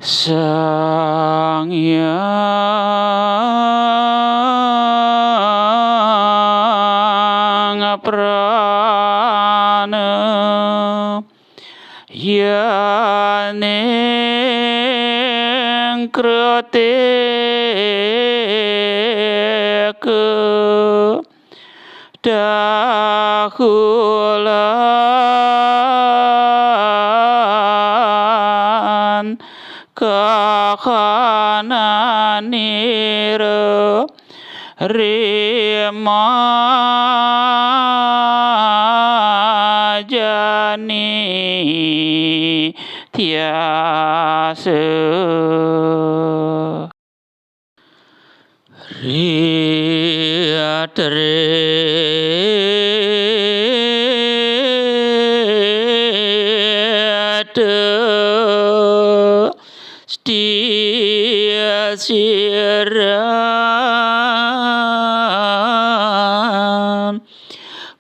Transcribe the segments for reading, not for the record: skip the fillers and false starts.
Sang Hyang Prana Yaning Kreteke dahulan kahananira rimajani tiasa Stia siran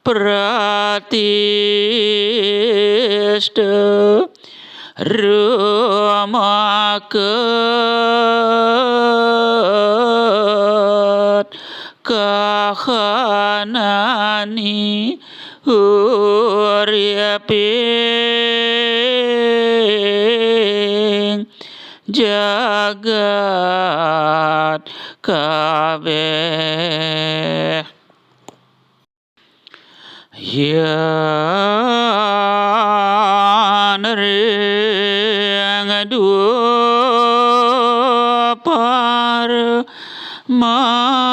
pratista rumaket kahanani uriaping jagat kabeh yan ring dua par mangse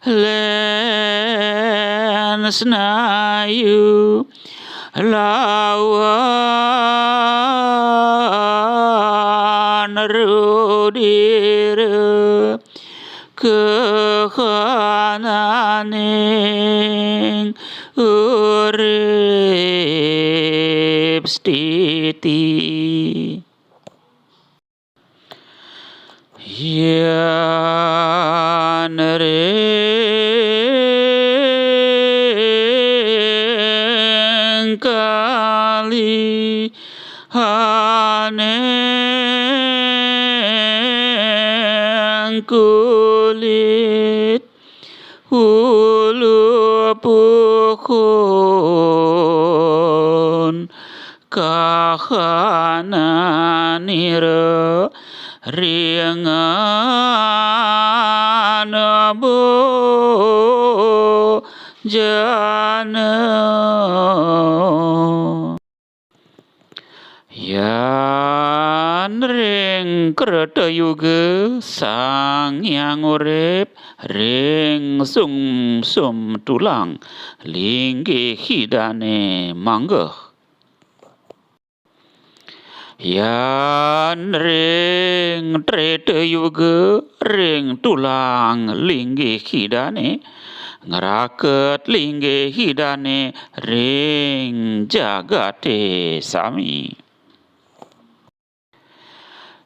len senayu lawan rudira kehananing urip stiti yan ring kali haneng kulit ulu pukun kahananira ringan abo jana yan ring kreta yuga sang yang urip ring sum tulang linggih hidane manggeh yan ring treta yuga ring tulang linggih hidane ngeraket linggih hidane ring jagate sami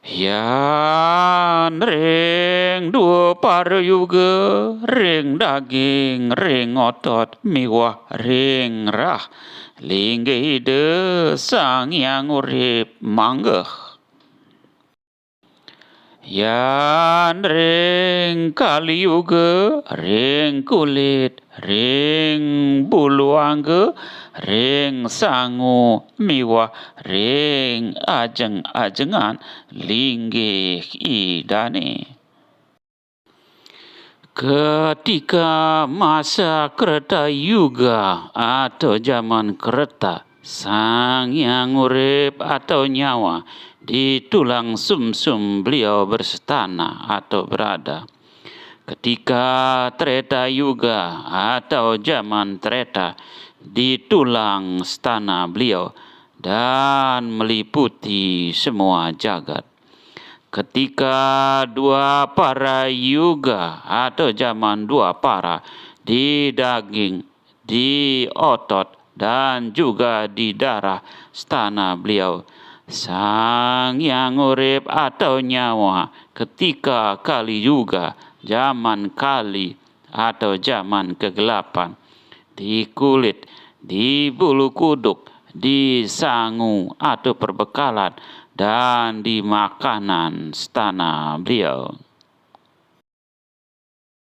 yan ring dua par yuga ring daging ring otot miwah ring rah linggih ide sang yang urip manggeh yan ring kali yuga ring kulit ring bulu angge ring sangu miwah ring ajeng-ajengan linggih idane ketika masa kereta yuga atau zaman kereta sang yang urip atau nyawa di tulang sumsum beliau berstana atau berada ketika treta yuga atau zaman treta di tulang stana beliau dan meliputi semua jagat ketika dua para yuga atau zaman dua para di daging, di otot, dan juga di darah stana beliau. Sang yang urip atau nyawa ketika kali yuga, zaman kali atau zaman kegelapan, di kulit, di bulu kuduk, di sangu atau perbekalan dan di makanan stana beliau.